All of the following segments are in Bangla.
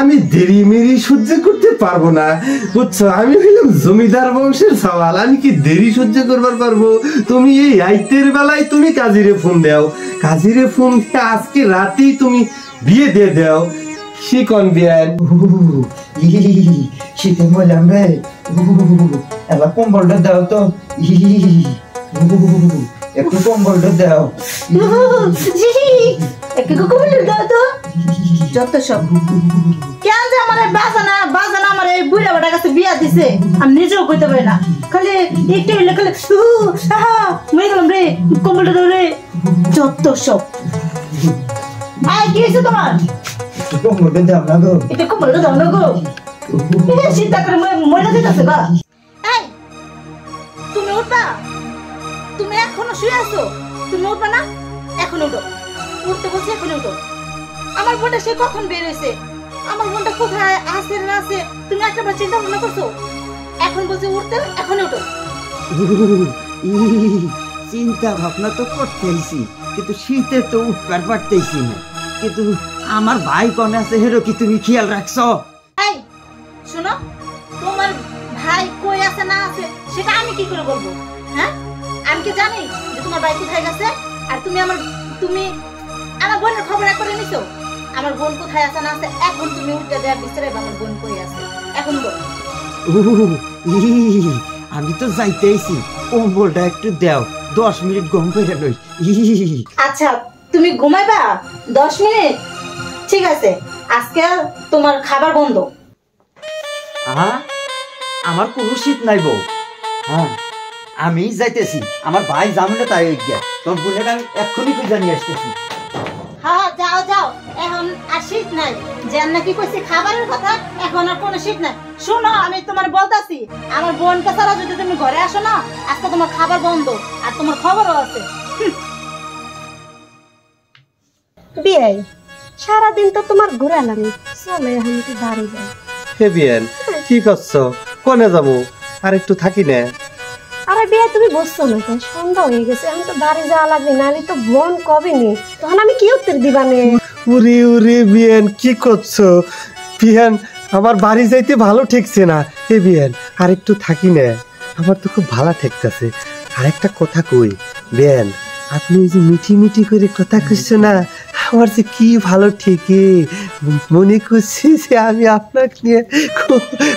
আমি দেরি মেরি সহ্য করতে পারবো না, বুঝছো? আমি হইলাম জমিদার বংশের সওয়াল, আমি কি দেরি সহ্য করবার পারবো? তুমি এই আইতের বেলায় তুমি কাজীরে ফোন দাও, কাজীরে ফোন দিয়ে আজকে রাতেই তুমি বিয়ে দিয়ে দাও। কি কোন বিয়ান? শীতে মরলাম রে, এবার কম্বলটা দাও তো, একটু কম্বলটা দাও, একটু কম্বলটা দাও তো। যত সব কেন যে আমার বাজানা বাজানা আমার এই বুড়া বাড়ার কাছে বিয়া দিছে, আমি নিজেও কইতে পারি না, খালি একটু হইলে খালি মরে গেলাম রে, কম্বলটা দাও রে। যত সব কি হয়েছে তোমার? কম্বলটা দাও না গো, এটা কম্বলটা দাও না গো, চিন্তা করে মরে যেতেছে গা। এই তুমি উঠবা, তুমি এখনো শুয়ে আছো, তুমি উঠবা না? এখন উঠো, উঠতে বলছি এখন উঠো। আমার বোনটা সে কখন বের হয়েছে, আমার বোনটা কোথায় আছে না আছে তুমি একটাবার চিন্তা ভাবনা করছো? এখন বলছি উঠতে, এখন উঠো। চিন্তা ভাবনা তো করতেইছি, কিন্তু শীতে তো উঠবার পারতেইছি না, কিন্তু আমার ভাই কোন আছে হেরো কি তুমি খেয়াল রাখছো? এই শোনো, তোমার ভাই কই আছে না আছে সেটা আমি কি করে বলবো? হ্যাঁ, আমি কি জানি যে তোমার ভাই কোথায় গেছে? আর তুমি আমার বোনের খবর একবারে নিছো? আমার বোন কোথায় আছে না আছে এখন তুমি উঠতে দেয়া বিচারে আমার বোন কই আছে এখন বল। আমি তো যাইতেইছি, কম্বলটা একটু দাও, 10 মিনিট ঘুম করে লই। আচ্ছা তুমি ঘুমাইবা 10 মিনিট? ঠিক আছে, আজকে তোমার খাবার বন্ধ। আমার কোনো শীত নাই বউ, হ্যাঁ আমি যাইতেছি, আমার ভাই জামিনে তাই গিয়া তোর বোনের আমি এক্ষুনি খুঁজে নিয়ে আসতেছি। হ্যাঁ যাও যাও, এখন আর শীত নাই, যে নাকি কইছি খাবারের কথা, এখন আর কোনো শীত নাই। শোনো আমি তোমার বলতাছি, আমার বোনকে ছাড়া যদি তুমি ঘরে আসো না, আজকে তোমার খাবার বন্ধ, আর তোমার খবরও আছে। বিয়ে সারাদিন তো তোমার ঘুরালাম, চলে এখন একটু বাড়ি যাই। হে বিয়ান, কি করছো? কোনে যাবো? আর একটু থাকি না। আরে বিয়ে তুমি বুঝছো না, সন্ধ্যা হয়ে গেছে, আমি তো বাড়ি যাওয়া লাগবে, নাহলে তো বোন কবে নি, তখন আমি কি উত্তর দিবানে? উরে উরে বিয়ান, কি করছো? বিয়ান আমার বাড়ি যাইতে ভালো ঠেকছে না। হে বিয়ান আর একটু থাকি না, আমার তো খুব ভালো ঠেকতেছে। আর একটা কথা কই বিয়ান, আপনি যে মিঠি মিঠি করে কথা কইছো না, আমার যে কি ভালো ঠেকে, মনে করছি যে আমি আপনাকে নিয়ে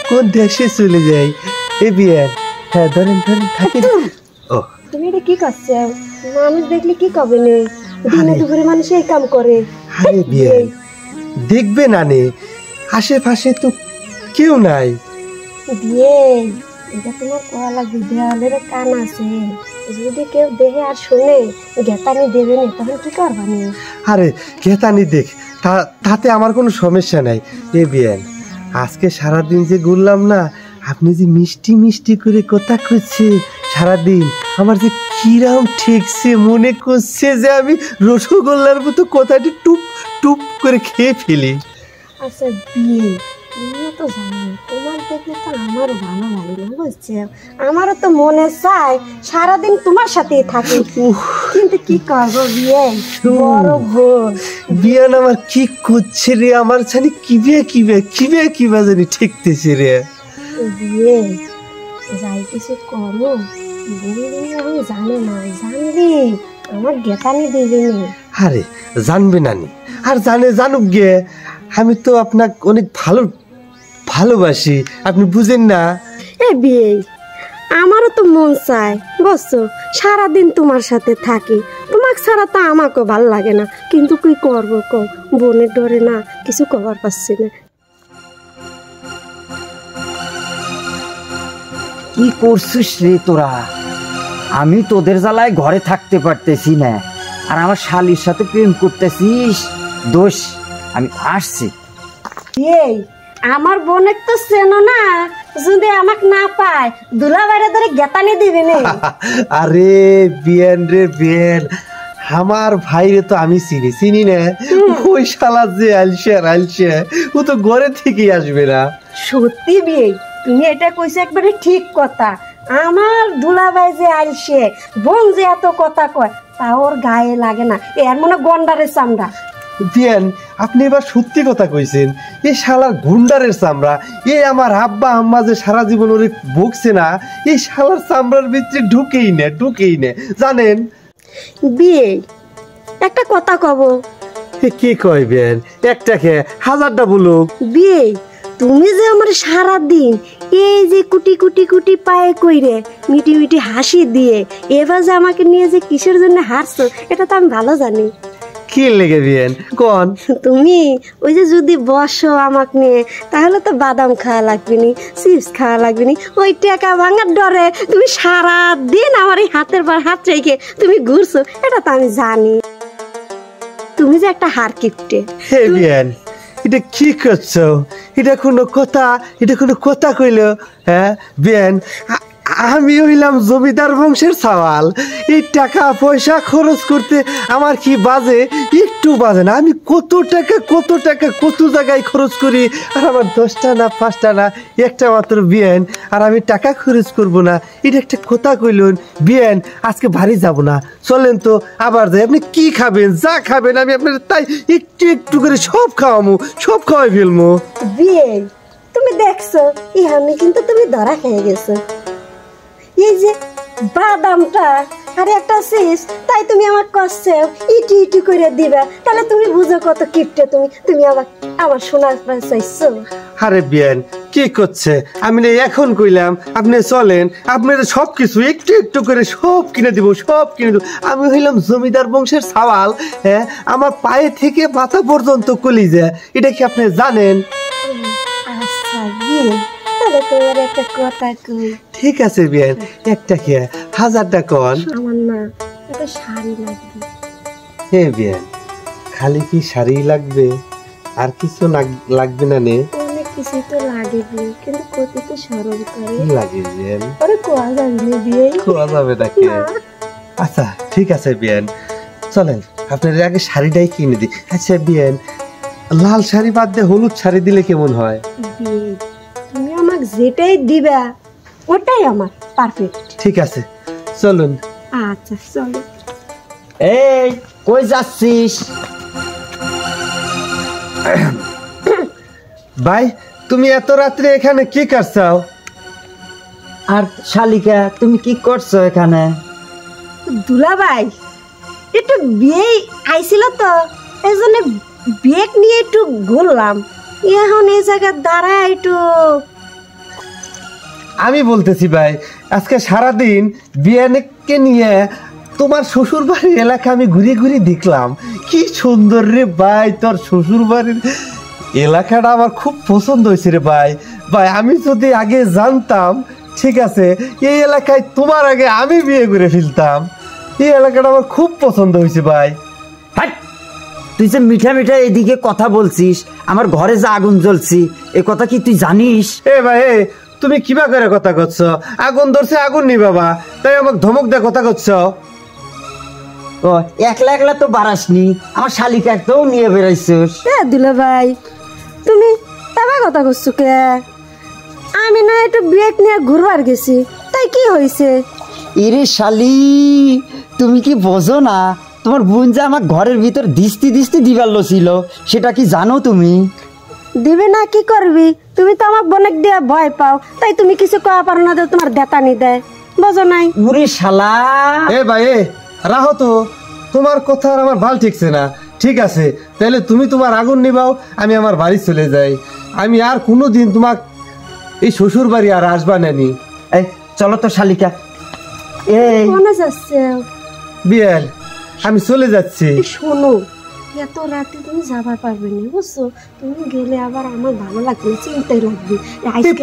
কোন দেশে চলে যাই। এ বিয়ান, হ্যাঁ ধরেন ধরেন থাকি। ও তুমি এটা কি করছো? মানুষ দেখলে কি কবে নে, দিনে দুপুরে মানুষ এই কাম করে। আরে বিয়ান দেখবে না নে, আশেপাশে তো কেউ নাই। বিয়ে এটা তোমার কোয়া লাগবে, দেওয়ালের কান আছে, যদি কেউ দেখে আর শুনে গেতানি দেবে না, তখন কি করবা নি? আরে গেতানি দেখ, তাতে আমার কোনো সমস্যা নাই। এ বিয়ান আজকে সারাদিন যে ঘুরলাম না, আপনি যে মিষ্টি মিষ্টি করে কথা কইছে সারাদিন, আমার যে কিরাম ঠেকছে, মনে করছে যে আমি রসগোল্লার মতো কথাটি টুপ টুপ করে খেয়ে ফেলি। আচ্ছা বিয়ে তুমিও তো জানো, তোমার দেখলে তো আমারও ভালো লাগে না, বুঝছে? আমারও তো মনে চায় সারাদিন তোমার সাথেই থাকি, কিন্তু কি করবো বিয়ে, বড় ভুল। বিয়ান আমার কি করছে রে, আমার জানি কিবে জানি ঠেকতেছে রে। বিয়ে যাই কিছু করো বলি, আমি জানে না, জানলি আমার গেতানি দেবে না। আরে জানবে না নি, আর জানুক গে, আমি তো আপনাকে অনেক ভালোবাসি, আপনি বুঝেন না? এ বিয়ে আমারও তো মন চায়, বুঝছো, সারাদিন তোমার সাথে থাকি, তোমাকে ছাড়া তো আমাকেও ভালো লাগে না, কিন্তু কি করবো কও, বোনের ডরে না কিছু কবার পাচ্ছি না। কি করছিস রে তোরা? আমি তোদের জ্বালায় ঘরে থাকতে পারতেছি না, আর আমার শালির সাথে প্রেম করতেছিস, দোষ আমি আসছি। এই আমার বোনের তো চেনো না, যদি আমাকে না পায় দুলা বাইরে ধরে গেতানি দিবে না। আরে বিয়ান রে বিয়ান, আমার ভাইরে তো আমি চিনি না, ওই শালা যে আলসে ও তো ঘরে থেকেই আসবে না। সত্যি বিয়ে তুমি এটা কইছো একবারে ঠিক কথা, আমার দুলাভাই যে আইসে, বোন যে এত কথা কয় তা ওর গায়ে লাগে না, এর মনে গন্ডারের চামড়া। বিয়ান আপনি এবার সত্যি কথা কইছেন। এই শালার গুন্ডারের চামড়া, এই আমার আব্বা আম্মা যে সারা জীবন ওরে ভুগছে না, এই শালার চামড়ার ভিতরে ঢুকেই না জানেন। বিয়ে একটা কথা কব। কি কইবেন? একটাকে হাজারটা বলুক। বিয়ে তুমি যে আমার সারা দিন এই যে কুটি কুটি কুটি পায়ে কইরে মিটি মিটি হাসি দিয়ে এবার যে আমাকে নিয়ে যে কিসের জন্য হাসছো এটা তো আমি ভালো জানি। কি লেগে বিয়েন কোন? তুমি ওই যে যদি বসো আমাকে নিয়ে তাহলে তো বাদাম খাওয়া লাগবে নি, চিপস খাওয়া লাগবে নি। ওই টাকা ভাঙার ডরে তুমি সারা দিন আমার এই হাতের পর হাত রেখে তুমি ঘুরছো এটা তো আমি জানি। তুমি যে একটা হার কিপটে। হে বিয়েন এটা কি করছো? এটা কোনো কথা কইল? হ্যাঁ বিয়েন, আমি হইলাম জমিদার বংশের সওয়াল। এই টাকা পয়সা খরচ করতে আমার কি বাজে? একটু বাজে না। আমি কত টাকা কত জায়গায় খরচ করি, আর আমার 10টা না 5টা না একটা মাত্র বিয়েন, আর আমি টাকা খরচ করব না? এটা একটা কথা কইলেন বিয়েন। আজকে বাড়ি যাব না, চলেন তো আবার যাই। আপনি কি খাবেন? যা খাবেন আমি আপনার তাই একটু করে সব খাওয়াই ফেলবো। বিয়ে তুমি দেখছো ইহানি কিন্তু তুমি ধরা খেয়ে গেছো। এই যে বাদামটা আর একটা চিপস তাই তুমি আমার কষ্টে ইটি করে দিবা, তাহলে তুমি বুঝো কত কিপটে তুমি আমার শোনার চাইছো। আরে বিয়েন কি করছে? আমি এখন কইলাম আপনি চলেন, আপনার সবকিছু একটু করে সব কিনে দিব। আমি হইলাম জমিদার বংশের সওয়াল। হ্যাঁ, আমার পায়ে থেকে মাথা পর্যন্ত কলিজা। এটা কি আপনি জানেন? আচ্ছা বিয়ে তাহলে তোমার একটা কথা কই। ঠিক আছে বিয়েন, একটা কি হাজারটা কন। আমার না একটা শাড়ি লাগবে। হে বিয়েন, খালি কি শাড়ি লাগবে? আর কিছু লাগবে না? নে অনেক কিছু তো লাগে বিয়ে, কিন্তু কতি তো সরল করে কি লাগে বিয়েন? আরে কোয়া যাবে বিয়ে, কোয়া যাবে নাকি? আচ্ছা ঠিক আছে বিয়েন, চলেন আপনার আগে শাড়িটাই কিনে দিই। আচ্ছা বিয়েন, লাল শাড়ি বাদ দিয়ে হলুদ শাড়ি দিলে কেমন হয়? বিয়ে তুমি আমাকে যেটাই দিবা ওটাই আমার পারফেক্ট। ঠিক আছে চলুন। আচ্ছা চলো। এই কই যাচ্ছিস? ভাই তুমি এত রাত্রে এখানে কি করছাও? আর শালিকা তুমি কি করছো এখানে? দুলাভাই একটু বিয়ে আইছিল তো এই জন্য বিয়ে নিয়ে একটু ঘুরলাম। এখন এই জায়গায় দাঁড়া একটু। আমি বলতেছি ভাই, আজকে সারাদিন বিয়ানকে নিয়ে তোমার শ্বশুর বাড়ির এলাকা আমি ঘুরে দেখলাম। কি সুন্দর রে ভাই, তোর শ্বশুর বাড়ির এলাকাটা আমার খুব পছন্দ হয়েছে রে ভাই। আমি যদি আগে জানতাম, ঠিক আছে, এই এলাকায় তোমার আগে আমি বিয়ে করে ফেলতাম। এই এলাকাটা আমার খুব পছন্দ হয়েছে ভাই। হাট! তুই যে মিঠা এদিকে কথা বলছিস, আমার ঘরে যে আগুন জ্বলছি এ কথা কি তুই জানিস? এ ভাই তুমি কিবা করে কথা করছো? আগুন ধরছে আগুন নি বাবা, তাই আমাকে ধমক দিয়ে কথা করছো? ও একলা তো বাড়াসনি, আমার শালিকা একটাও নিয়ে বেড়াইছিস। দুলাভাই তুমি এবার কথা করছো কে? আমি না একটু বিয়ে নিয়ে ঘুরবার গেছি, তাই কি হয়েছে? এরে শালি, তুমি কি বোঝো না? তোমার বোন যে আমার ঘরের ভিতর দিস্তি দিবার ছিল, সেটা কি জানো তুমি? দিবে না কি করবি? তুমি তো আমার বোনেক দিয়ে ভয় পাও, তাই তুমি কিছু কওয়া পারো না, তোমার দেতানি দেয়, বোঝো নাই? ওরে শালা! এ ভাই রাহো তো, তোমার কথা আর আমার ভাল ঠিকছে না। ঠিক আছে তাহলে তুমি তোমার আগুন নিবাও, আমি আমার বাড়ি চলে যাই। আমি আর কোনোদিন তোমার এই শ্বশুর বাড়ি আর আসবা নানি। এই চলো তো শালিকা। এই কোনে যাচ্ছে? বিয়েল আমি চলে যাচ্ছি। শোনো, এত রাতে তুমি যাবার পারবে না, বুঝছো? তুমি গেলে আবার আমার ভালো লাগবে, চিন্তাই লাগবে।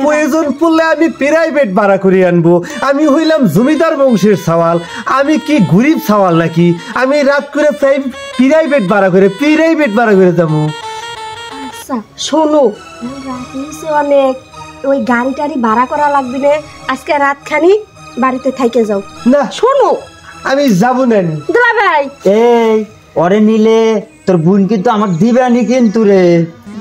প্রয়োজন পড়লে আমি প্রাইভেট ভাড়া করে আনবো। আমি হইলাম জমিদার বংশের সওয়াল, আমি কি গরিব সওয়াল নাকি? আমি রাত করে প্রাইভেট ভাড়া করে যাবো। আচ্ছা শোনো, রাত হয়েছে অনেক, ওই গাড়ি টাড়ি ভাড়া করা লাগবে না, আজকে রাতখানি বাড়িতে থাইকে যাও। না শোনো আমি যাবো না। দুলাভাই এই ওরে নিলে তোর বোন কিন্তু আমার দিবানি কিন্তু রে।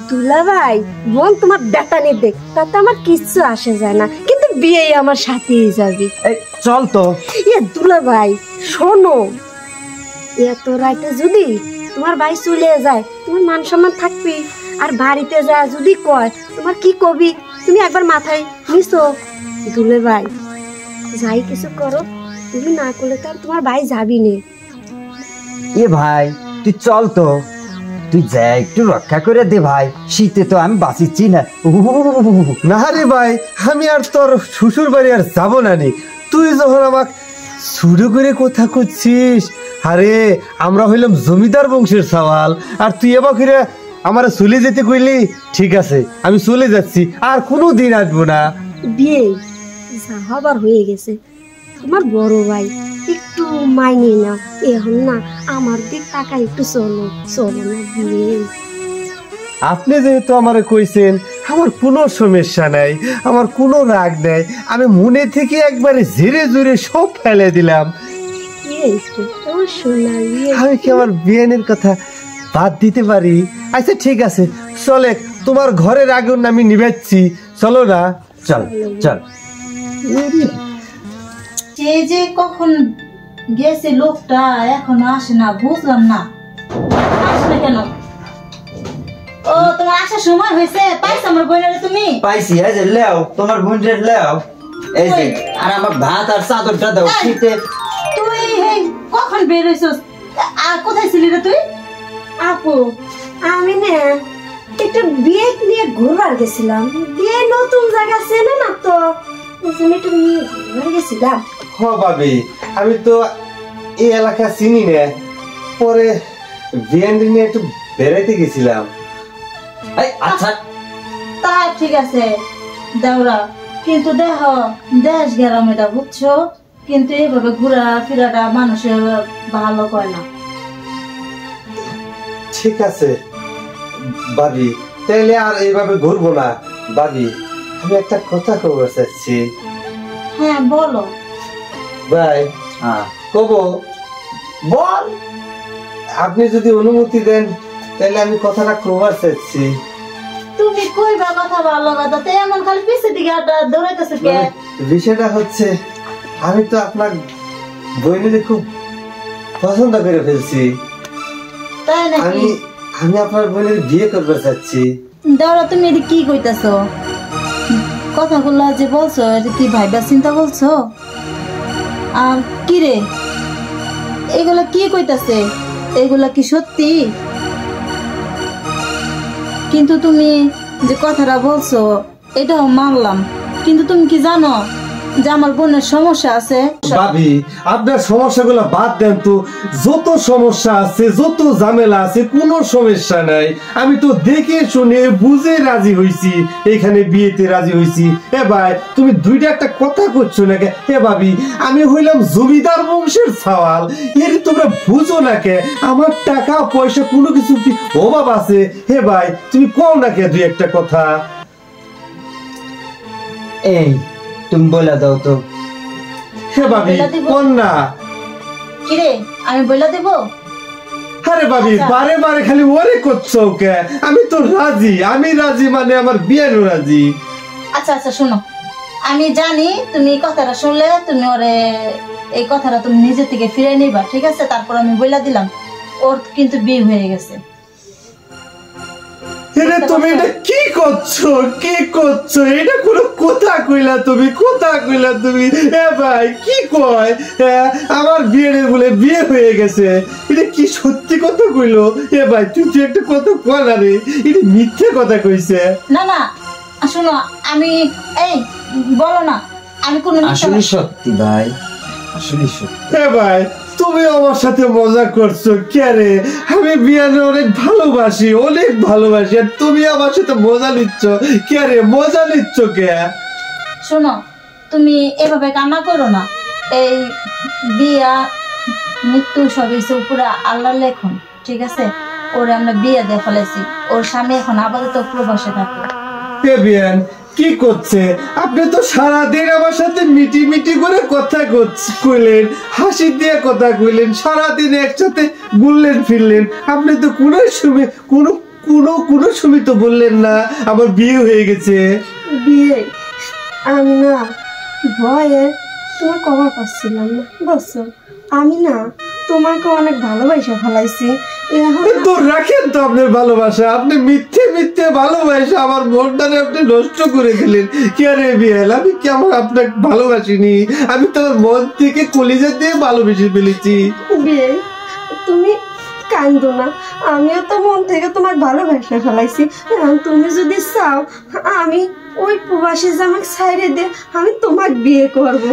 দুলাভাই বোন তোমার দেতানি দেখ, তাতে আমার কিচ্ছু আসে যায় না, কিন্তু বিয়ে আমার সাথেই যাবে। এই চল তো। দুলাভাই শোনো, এত রাতে যদি তোমার ভাই চলে যায় তোমার মান সম্মান থাকবি। আর বাড়িতে যা যদি কয় তোমার কি কবি, তুমি একবার মাথায় নিছো দুলে ভাই যাই কিছু করো, তুমি না করলে তো আর তোমার ভাই যাবি নে। এ ভাই তুই চল তো, তুই যা একটু রক্ষা করে দে ভাই, শীতে তো আমি বাঁচিচ্ছি না। না রে ভাই, আমি আর তোর শ্বশুর বাড়ি আর যাবো না নি। তুই যখন আমাকে শুরু করে কথা করছিস, আরে আমরা হইলাম জমিদার বংশের সওয়াল, আর তুই এবার ফিরে আমার চলে যেতে কইলি। ঠিক আছে, আমি চলে যাচ্ছি, আর কোনো দিন আসবো না। বিয়ে যা হবার হয়ে গেছে, তোমার বড় ভাই একটু মাইনে না, এখন না আমার দিক টাকা একটু চলো চলো না বিয়ে। আপনি যেহেতু আমারে কইছেন, আমার কোনো সমস্যা নাই, আমার কোনো রাগ নাই, আমি মনে থেকে একবারে ধীরে ধীরে সব ফেলে দিলাম। আমার সোনার বিয়ে, আমি কি আমার বিয়েনের কথা বাদ দিতে পারি? আচ্ছা ঠিক আছে, চলে তোমার ঘরের আগুন আমি নিভাচ্ছি, চলো না। চল চল। সে যে কখন গেছে লোকটা এখনো আসে না, বুঝলাম না আসলে কেন। ও তোমার আসার সময় হয়েছে, পাইছো আমার বোনের তুমি? পাইছি, এই যে লেও তোমার বোনের লেও, এই যে আর আমার ভাত আর চাদরটা দাও শীতে। তুই এই কখন বের হইছস? আর কোথায় ছিলি রে তুই? আপু আমি না একটু বিয়ে নিয়ে ঘুরবার গেছিলাম, বিয়ে নতুন জায়গা চেনে না তো, ওই জন্য একটু নিয়ে ঘুরবার গেছিলাম। হ ভাবি, আমি তো এই এলাকা চিনি না, পরে বিয়েনটি নিয়ে একটু বেড়াইতে গেছিলাম। আচ্ছা তা ঠিক আছে দেওরা, কিন্তু দেহ দেশ গ্রাম এটা বুঝছো, কিন্তু এইভাবে ঘোরা ফিরাটা মানুষের ভালো কয় না। ঠিক আছে ভাবি, তাইলে আর এইভাবে ঘুরবো না। ভাবি, আমি একটা কথা খবর চাচ্ছি। হ্যাঁ বলো। ভাই কব, বল। আপনি যদি অনুমতি দেন তাহলে আমি কথাটা খবর চাচ্ছি। তুমি কইবা কথা ভালো কথা, তো এমন খালি পিছে দিকে দৌড়াইতেছে কে? বিষয়টা হচ্ছে, আমি তো আপনার বইনের খুব পছন্দ করে ফেলছি। তাই নাকি? আমি আমি আপনার বোনের বিয়ে করতে চাচ্ছি। দেওরা তুমি এটা কি কইতাছো? কথাগুলো যে বলছো এটা কি ভাইবা চিন্তা বলছো? কি রে এগুলা কি কইতাছে? এগুলা কি সত্যি? কিন্তু তুমি যে কথাটা বলছো এটাও মানলাম, কিন্তু তুমি কি জানো যে আমার বোনের সমস্যা আছে? ভাবি, আপনার সমস্যাগুলো বাদ দেন তো, যত সমস্যা আছে যত ঝামেলা আছে কোনো সমস্যা নাই। আমি তো দেখে শুনে বুঝে রাজি হইছি, এখানে বিয়েতে রাজি হইছি। এ ভাই, তুমি দুইটা একটা কথা করছো না কে? এ ভাবি, আমি হইলাম জমিদার বংশের সওয়াল, এর তোমরা বুঝো না কে? আমার টাকা পয়সা কোনো কিছু কি অভাব আছে? হে ভাই, তুমি কও না কে দুই একটা কথা? এই তুমি বলে দাও তো। হে ভাবি, কোন না? কিরে আমি বইলা দেব? আরে ভাবি, বারে বারে খালি ওরে করছো কে? আমি তো রাজি, আমি রাজি মানে আমার বিয়েরও রাজি। আচ্ছা আচ্ছা শোনো, আমি জানি তুমি এই কথাটা শুনলে তুমি ওরে এই কথাটা তুমি নিজে থেকে ফিরে নিবা, ঠিক আছে? তারপর আমি বইলা দিলাম ওর কিন্তু বিয়ে হয়ে গেছে। এটা তুমি এটা কি করছো, কি করছো? এটা কোনো কথা কইলা তুমি, কথা কইলা তুমি? এ ভাই কি কয়, আমার বিয়ের বলে বিয়ে হয়ে গেছে, এটা কি সত্যি কথা কইলো? এ ভাই তুই একটা কথা কয় না রে, এটা মিথ্যে কথা কইছে। না না শোনো, আমি এই বলো না, আমি কোনো আসলে সত্যি ভাই, আসলে সত্যি। এ ভাই তুমি আমার সাথে মজা করছো কে রে? আমি বিয়ানে অনেক ভালোবাসি, অনেক ভালোবাসি, আর তুমি আমার সাথে মজা নিচ্ছ কে রে? মজা নিচ্ছ কে? শোনো, তুমি এভাবে কান্না করো না। এই বিয়া মৃত্যু সবই পুরা আল্লাহর লেখন, ঠিক আছে? ওরে আমরা বিয়ে দিয়ে ফেলেছি, ওর স্বামী এখন আপাতত প্রবাসে থাকে। এ বিয়ান কি করছে? আপনি তো সারাদিন আমার সাথে মিটি মিটি করে কথা কইলেন, হাসি দিয়ে কথা কইলেন, সারাদিন একসাথে ঘুরলেন ফিরলেন, আপনি তো কোনো সময় কোনো সময় তো বললেন না আমার বিয়ে হয়ে গেছে। বিয়ে আমি না ভয়ে তোমার কভার পাচ্ছিলাম না, বুঝছো? আমি না তোমাকে অনেক ভালোবাসা ফেলাইছি, তো রাখেন তো আপনার ভালোবাসা, আপনি মিথ্যে মিথ্যে ভালোবাসা আমার মনটারে আপনি নষ্ট করে দিলেন। কি আরে বিয়াল, আমি কেমন আপনাকে ভালোবাসিনি, আমি তো আমার মন থেকে কলিজা দিয়ে ভালোবেসে ফেলেছি। বিয়ে তুমি কান্দো না, আমিও তো মন থেকে তোমার ভালোবাসা ফেলাইছি। তুমি যদি চাও আমি ওই প্রবাসী জামাক ছাইরে দিয়ে আমি তোমার বিয়ে করবো।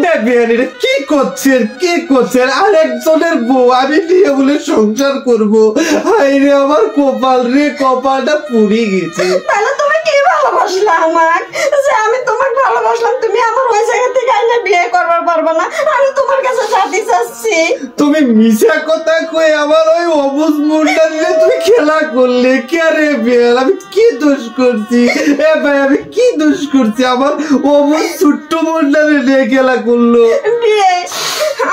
কি করছেন কি করছেন? আর একজনের বউ আমি নিয়ে বলে সংসার করবো? হাই রে আমার কপাল রে, কপালটা পুড়ে গেছে। তাহলে তুমি কি ভালোবাসলা আমার, যে আমি তোমাকে ভালোবাসলাম তুমি আমার ওই জায়গা থেকে আইনা বিয়ে করবার পারবা না? আমি তোমার কাছে জানতে চাচ্ছি। তুমি মিছা কথা কয়ে আমার ওই অবুজ মুন্ডা নিয়ে তুমি খেলা করলে। কে রে বিয়াল, আমি কি দোষ করছি? এ ভাই আমি কি দোষ করছি? আমার অবুজ ছোট্ট মুন্ডারে নিয়ে খেলা করলো। বিয়ে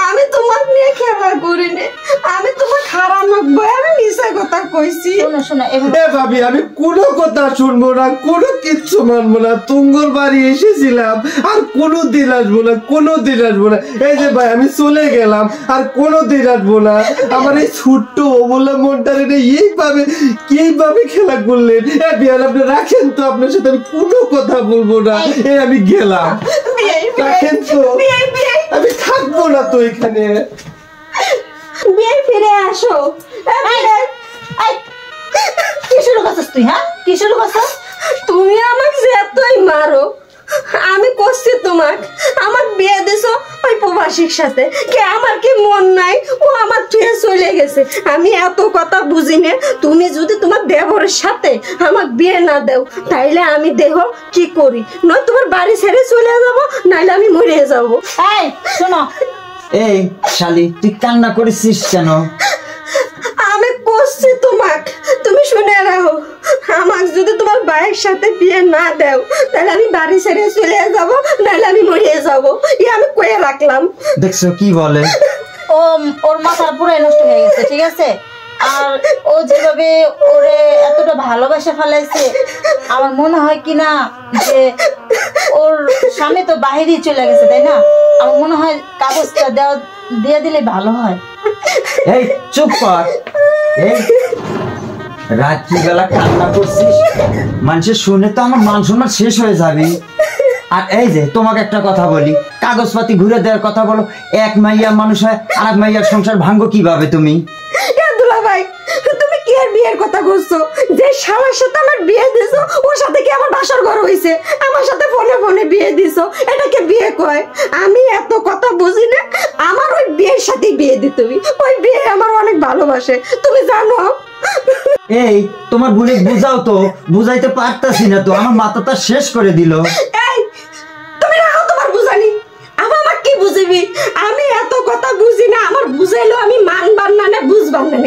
আমি তোমার নিয়ে খেলা করিনি, আমি তোমার খারাপ নকবো, আমি মিছা কথা কইছি। শোনো শোনো এ ভাবি আমি কোনো কথা শুনবো না, কোনো কিচ্ছু মানবো না। তুঙ্গর বাড়ি এসেছিলাম, আর কোনো দিন আসবো না, কোনো দিন আসবো না। এই যে ভাই আমি চলে গেলাম, আর কোনো দিন আসবো না। আমার এই ছোট্ট অবলা মনটারে এইভাবে খেলা করলেন। এ বিয়াল আপনি রাখেন তো, আপনার সাথে আমি কোনো কথা বলবো না। এই আমি গেলাম, রাখেন তো, আমি থাকবো না তো এখানে। বিয়ে ফিরে আসো। কি শুরু করছিস তুই? হ্যাঁ কি শুরু করছিস? তুমি আমাকে যে এতই মারো, আমি করছি তোমাকে, আমার বিয়ে দিছো ওই প্রবাসীর সাথে। কে আমার কি মন নাই? ও আমার ছুঁয়ে চলে গেছে, আমি এত কথা বুঝি না। তুমি যদি তোমার দেবরের সাথে আমার বিয়ে না দেও, তাইলে আমি দেহ কি করি, নয় তোমার বাড়ি ছেড়ে চলে যাবো, নাইলে আমি মরে যাবো। এই শোনো, এই শালি তুই কান্না করেছিস কেন? আমি করছি তোমাকে, তুমি শুনে রাখো, আমাকে যদি তোমার ভাইয়ের সাথে বিয়ে না দেও, তাহলে আমি বাড়ি ছেড়ে চলে যাবো, নাহলে আমি মরে যাবো। আমি কয়ে রাখলাম। দেখছো কি বলে? ওর মাথা পুরাই নষ্ট হয়ে গেছে, ঠিক আছে? আর ও যেভাবে ওরে এতটা ভালোবাসা ফেলাইছে, আমার মনে হয় কি না যে ওর স্বামী তো বাহিরেই চলে গেছে, তাই না? আমার মনে হয় কাগজটা দিয়ে দিলে ভালো হয়। এই চুপ কর। এই রাত্রিবেলা কান্না করছিস, মানুষের শুনে তো আমার মান সম্মান শেষ হয়ে যাবে। আর এই যে তোমাকে একটা কথা বলি, কাগজপাতি ঘুরে দেওয়ার কথা বলো, এক মাইয়া মানুষ হয় আর এক মাইয়ার সংসার ভাঙ্গো কিভাবে তুমি? দুলা ভাই তুমি কি আর বিয়ের কথা বলছো? যে শালার সাথে আমার বিয়ে দিছো, ওর সাথে কি আমার বাসর ঘর হইছে? আমার সাথে ফোনে ফোনে বিয়ে দিছো, এটাকে বিয়ে কয়? আমি এত কথা বুঝি না, আমার ওই বিয়ের সাথে বিয়ে দিতে হবে। ওই বিয়ে আমার অনেক ভালোবাসে, তুমি জানো। এই তোমার বুড়ি বুঝাও তো, বুঝাইতে পারতাছি না তো, আমার মাথাটা শেষ করে দিল। এই তুমি রাখো তোমার বুঝানি, আমার কি বুঝিবি? আমি এত কথা বুঝি না, আমার বুঝাইলো আমি মানবার না না বুঝবার না।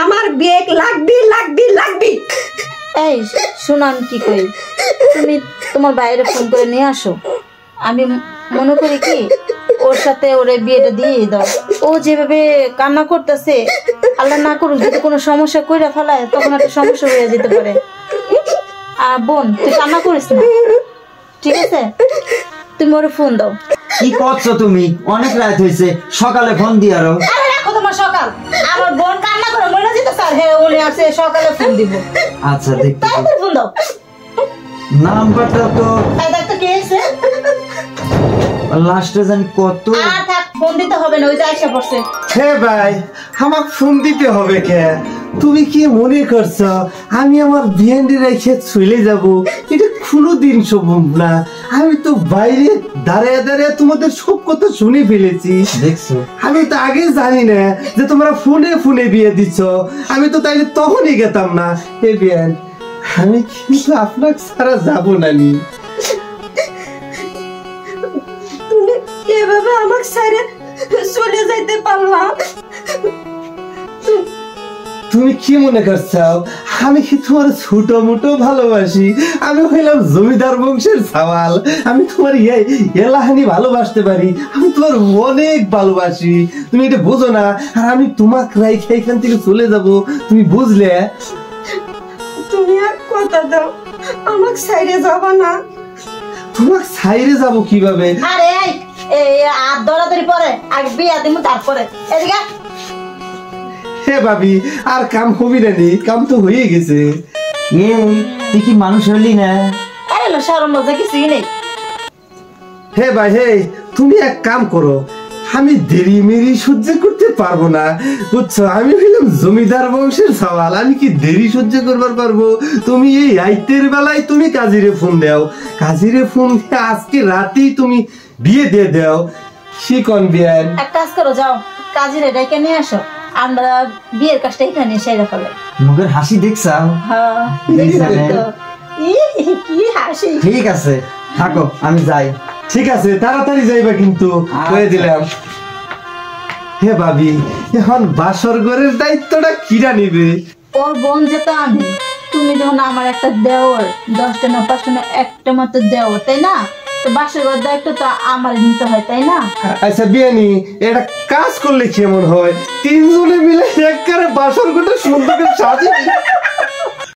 আমার বিয়ে লাগবি লাগবি লাগবি। এই শোনো, আমি কি কই, তুমি তোমার বাইরে ফোন করে নিয়ে আসো। আমি মনে করি কি ওর সাথে ওরে বিয়েটা দিয়ে দাও। ও যেভাবে কান্না করতেছে, আল্লাহ না করুক যদি কোনো সমস্যা কইরা ফেলায়, তখন একটা সমস্যা হয়ে যেতে পারে। আর বোন তুই কান্না করিস না, ঠিক আছে? তুমি ওরে ফোন দাও। কি করছো তুমি? অনেক রাত হয়েছে, সকালে ফোন দিয়ে আরো। আরে রাখো তোমার সকাল, আমার বোন কান্না করে মরে যেতে স্যার। হ্যাঁ উনি আছে, সকালে ফোন দিব। আচ্ছা দেখতে তাড়াতাড়ি ফোন দাও। নাম্বারটা তো এই দেখতো কে এসে। লাস্টে জানি কত। আর থাক, ফোন দিতে হবে না, ওই যে আইসা পড়ছে। হে ভাই আমাকে ফোন দিতে হবে কে? তুমি কি মনে করছো আমি আমার বিয়েন্ডি রেখে চলে যাব? এটা কোনোদিন সম্ভব না। আমি তো বাইরে দাঁড়িয়ে দাঁড়িয়ে তোমাদের সব কথা শুনে ফেলেছি। দেখছো, আমি তো আগে জানি না যে তোমরা ফোনে ফোনে বিয়ে দিচ্ছ। আমি তো তাইলে তখনই গেতাম না। এ বিয়ান আমি কিন্তু আপনাকে ছাড়া যাবো না। নি তুমি এভাবে আমাকে ছেড়ে চলে যাইতে পারলা? তুমি কি মনে করছো আমি কি তোমার ছোট মোটো ভালোবাসি? আমি হইলাম জমিদার বংশের সওয়াল। আমি তোমার এলাহানি ভালোবাসতে পারি, আমি তোমার অনেক ভালোবাসি। তুমি এটা বুঝো না। আর আমি তোমাকে রাইখে এখান থেকে চলে যাব, তুমি বুঝলে? তুমি আর কথা দাও, আমাকে ছেড়ে যাবা না। তোমাকে ছাইরে যাব কিভাবে? আরে এই আর দৌড়াদৌড়ি পরে, আগে বিয়া দিমু তারপরে। এদিকে হে ভাবি আর কাম হবি না নি, কাম তো হয়ে গেছে। তুই কি মানুষ হলি না? এলো সারম মজা কিছুই নেই। হে ভাই হে, তুমি এক কাম করো, আমি দেরি মেরি সহ্য করতে পারবো না বুঝছো। আমি হইলাম জমিদার বংশের সওয়াল, আমি কি দেরি সহ্য করবার পারবো? তুমি এই আইতের বেলায় তুমি কাজীরে ফোন দাও, কাজীরে ফোন দিয়ে আজকে রাতেই তুমি বিয়ে দিয়ে দাও। শিকন বিয়ান এক কাজ করো, যাও কাজীরে ডেকে নিয়ে আসো, আমরা বিয়ের কাজটা এখানে সেরে ফেলে। মুখের হাসি দেখছাও? হ্যাঁ কি হাসি। ঠিক আছে থাকো, আমি যাই। ঠিক আছে, তাড়াতাড়ি যাইবা কিন্তু, কয়ে দিলাম। হে ভাবি, এখন বাসর ঘরের দায়িত্বটা কিরা নিবে? ওর বোন যেত আমি, তুমি যখন আমার একটা দেওর, 10টা না 5টা না একটা মাত্র দেওর, তাই না? তো বাসর ঘর দায়িত্ব তো আমার নিতে হয়, তাই না? আচ্ছা বিয়ানি, এটা কাজ করলে কেমন হয়? তিনজনে মিলে একবারে বাসর ঘরটা সুন্দর করে সাজিয়ে